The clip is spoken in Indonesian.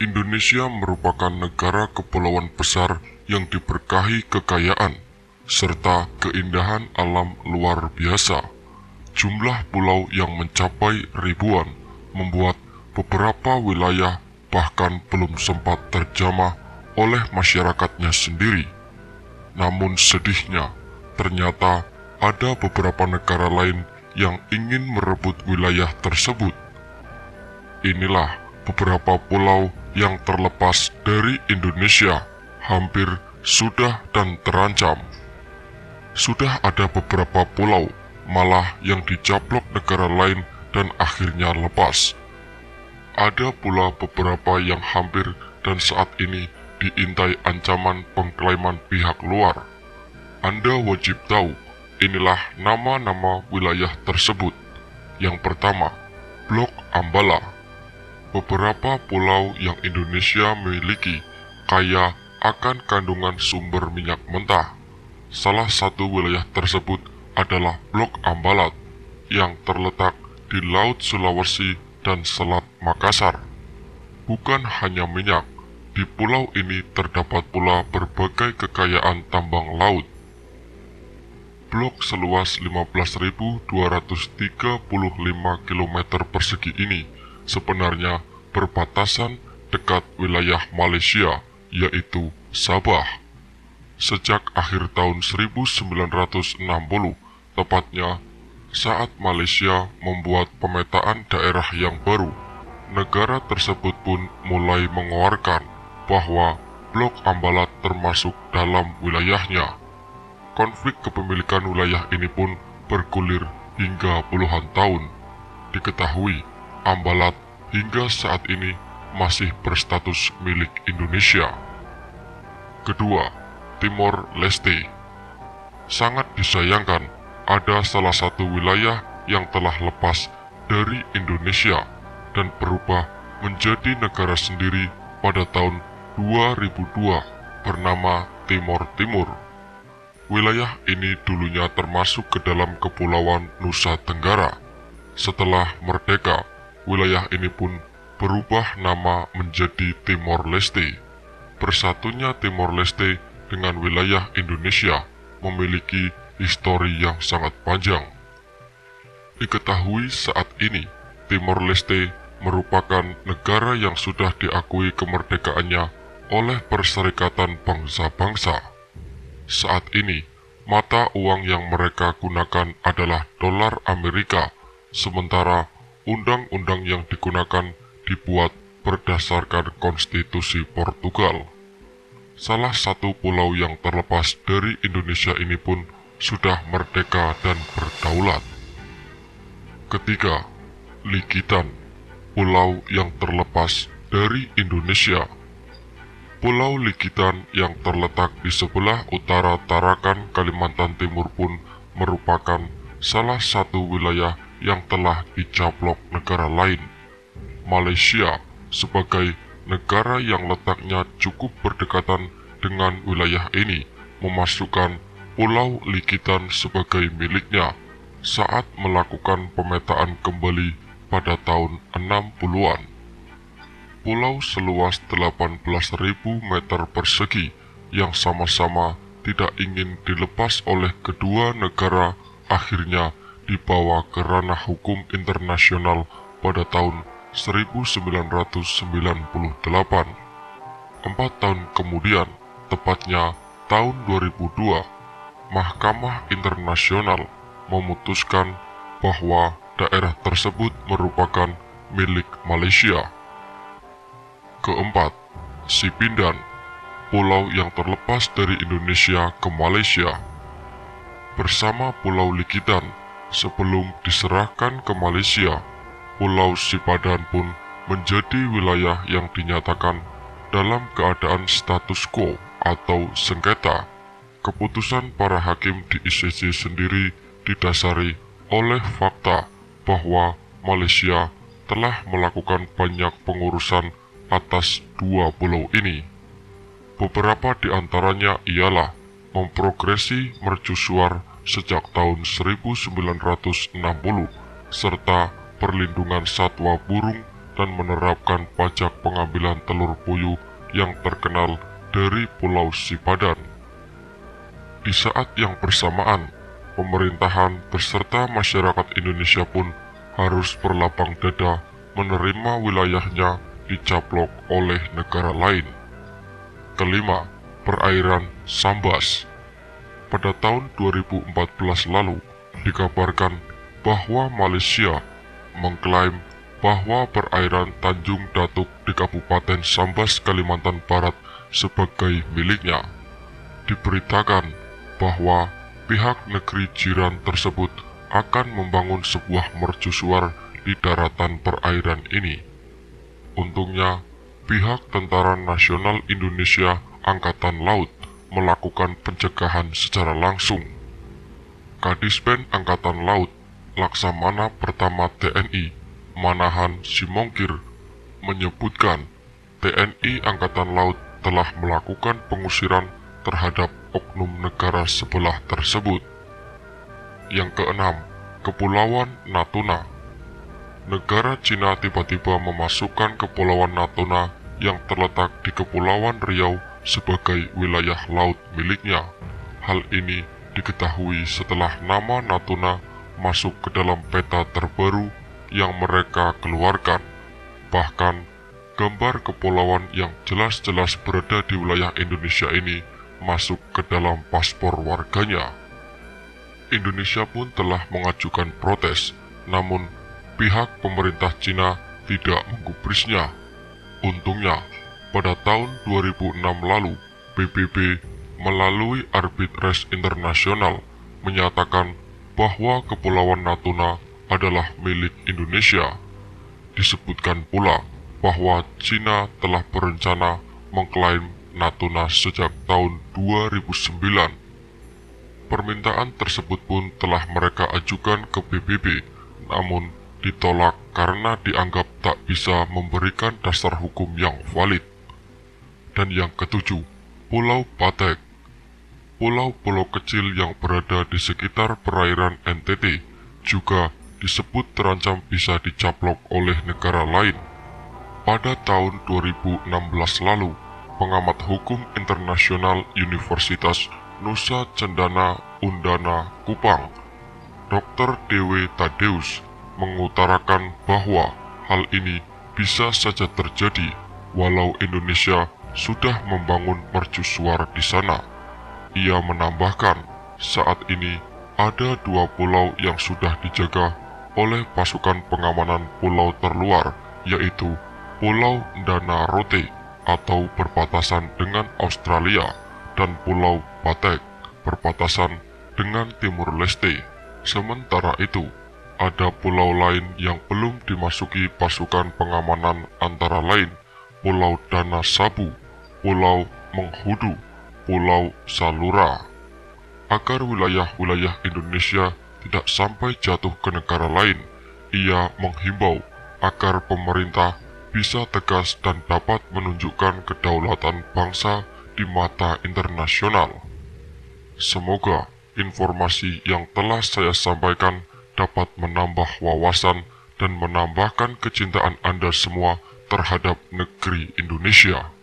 Indonesia merupakan negara kepulauan besar yang diberkahi kekayaan serta keindahan alam luar biasa. Jumlah pulau yang mencapai ribuan membuat beberapa wilayah bahkan belum sempat terjamah oleh masyarakatnya sendiri. Namun sedihnya, ternyata ada beberapa negara lain yang ingin merebut wilayah tersebut. Inilah beberapa pulau yang terlepas dari Indonesia, hampir sudah dan terancam. Sudah ada beberapa pulau malah yang dicaplok negara lain dan akhirnya lepas. Ada pula beberapa yang hampir dan saat ini diintai ancaman pengklaiman pihak luar. Anda wajib tahu, inilah nama-nama wilayah tersebut. Yang pertama, Blok Ambala. Beberapa pulau yang Indonesia miliki kaya akan kandungan sumber minyak mentah. Salah satu wilayah tersebut adalah Blok Ambalat yang terletak di Laut Sulawesi dan Selat Makassar. Bukan hanya minyak, di pulau ini terdapat pula berbagai kekayaan tambang laut. Blok seluas 15.235 km persegi ini sebenarnya berbatasan dekat wilayah Malaysia, yaitu Sabah. Sejak akhir tahun 1960, tepatnya saat Malaysia membuat pemetaan daerah yang baru, negara tersebut pun mulai mengeluarkan bahwa Blok Ambalat termasuk dalam wilayahnya. Konflik kepemilikan wilayah ini pun bergulir hingga puluhan tahun. Diketahui, Ambalat hingga saat ini masih berstatus milik Indonesia. Kedua, Timor Leste. Sangat disayangkan, ada salah satu wilayah yang telah lepas dari Indonesia dan berubah menjadi negara sendiri pada tahun 2002 bernama Timor Timur. Wilayah ini dulunya termasuk ke dalam Kepulauan Nusa Tenggara. Setelah merdeka, wilayah ini pun berubah nama menjadi Timor Leste. Bersatunya Timor Leste dengan wilayah Indonesia memiliki histori yang sangat panjang. Diketahui saat ini, Timor Leste merupakan negara yang sudah diakui kemerdekaannya oleh Perserikatan Bangsa-Bangsa. Saat ini, mata uang yang mereka gunakan adalah dolar Amerika, sementara undang-undang yang digunakan dibuat berdasarkan konstitusi Portugal. Salah satu pulau yang terlepas dari Indonesia ini pun sudah merdeka dan berdaulat. Ketiga, Likitan, pulau yang terlepas dari Indonesia. Pulau Likitan yang terletak di sebelah utara Tarakan, Kalimantan Timur pun merupakan salah satu wilayah yang telah dicaplok negara lain. Malaysia sebagai negara yang letaknya cukup berdekatan dengan wilayah ini memasukkan Pulau Likitan sebagai miliknya saat melakukan pemetaan kembali pada tahun 60-an. Pulau seluas 18.000 meter persegi yang sama-sama tidak ingin dilepas oleh kedua negara akhirnya dibawa ke ranah hukum internasional pada tahun 1998. 4 tahun kemudian, tepatnya tahun 2002, Mahkamah Internasional memutuskan bahwa daerah tersebut merupakan milik Malaysia. Keempat, Sipindan, pulau yang terlepas dari Indonesia ke Malaysia. Bersama Pulau Likitan, sebelum diserahkan ke Malaysia, Pulau Sipadan pun menjadi wilayah yang dinyatakan dalam keadaan status quo atau sengketa. Keputusan para hakim di ICC sendiri didasari oleh fakta bahwa Malaysia telah melakukan banyak pengurusan atas dua pulau ini. Beberapa di antaranya ialah memprogresi mercusuar sejak tahun 1960 serta perlindungan satwa burung dan menerapkan pajak pengambilan telur puyuh yang terkenal dari Pulau Sipadan. Di saat yang bersamaan, pemerintahan beserta masyarakat Indonesia pun harus berlapang dada menerima wilayahnya dicaplok oleh negara lain. Kelima, perairan Sambas. Pada tahun 2014 lalu, dikabarkan bahwa Malaysia mengklaim bahwa perairan Tanjung Datuk di Kabupaten Sambas, Kalimantan Barat sebagai miliknya. Diberitakan bahwa pihak negeri jiran tersebut akan membangun sebuah mercusuar di daratan perairan ini. Untungnya, pihak Tentara Nasional Indonesia Angkatan Laut melakukan pencegahan secara langsung. Kadispen Angkatan Laut Laksamana Pertama TNI Manahan Simongkir menyebutkan TNI Angkatan Laut telah melakukan pengusiran terhadap oknum negara sebelah tersebut. Yang keenam, Kepulauan Natuna. Negara Cina tiba-tiba memasukkan Kepulauan Natuna yang terletak di Kepulauan Riau sebagai wilayah laut miliknya. Hal ini diketahui setelah nama Natuna masuk ke dalam peta terbaru yang mereka keluarkan. Bahkan, gambar kepulauan yang jelas-jelas berada di wilayah Indonesia ini masuk ke dalam paspor warganya. Indonesia pun telah mengajukan protes, namun pihak pemerintah Cina tidak menggubrisnya. Untungnya, pada tahun 2006 lalu, PBB melalui Arbitrase Internasional menyatakan bahwa Kepulauan Natuna adalah milik Indonesia. Disebutkan pula bahwa Cina telah berencana mengklaim Natuna sejak tahun 2009. Permintaan tersebut pun telah mereka ajukan ke PBB, namun ditolak karena dianggap tak bisa memberikan dasar hukum yang valid. Dan yang ketujuh, Pulau Patek. Pulau-pulau kecil yang berada di sekitar perairan NTT juga disebut terancam bisa dicaplok oleh negara lain. Pada tahun 2016 lalu, pengamat hukum internasional Universitas Nusa Cendana Undana Kupang, Dr. Dewe Tadeus, mengutarakan bahwa hal ini bisa saja terjadi walau Indonesia sudah membangun mercusuar di sana. Ia menambahkan, saat ini ada 2 pulau yang sudah dijaga oleh pasukan pengamanan pulau terluar, yaitu Pulau Ndana Rote atau berbatasan dengan Australia dan Pulau Patek berbatasan dengan Timur Leste. Sementara itu, ada pulau lain yang belum dimasuki pasukan pengamanan antara lain Pulau Dana Sabu, Pulau Menghudu, Pulau Salura. Agar wilayah-wilayah Indonesia tidak sampai jatuh ke negara lain, ia menghimbau agar pemerintah bisa tegas dan dapat menunjukkan kedaulatan bangsa di mata internasional. Semoga informasi yang telah saya sampaikan dapat menambah wawasan dan menambahkan kecintaan Anda semua terhadap negeri Indonesia.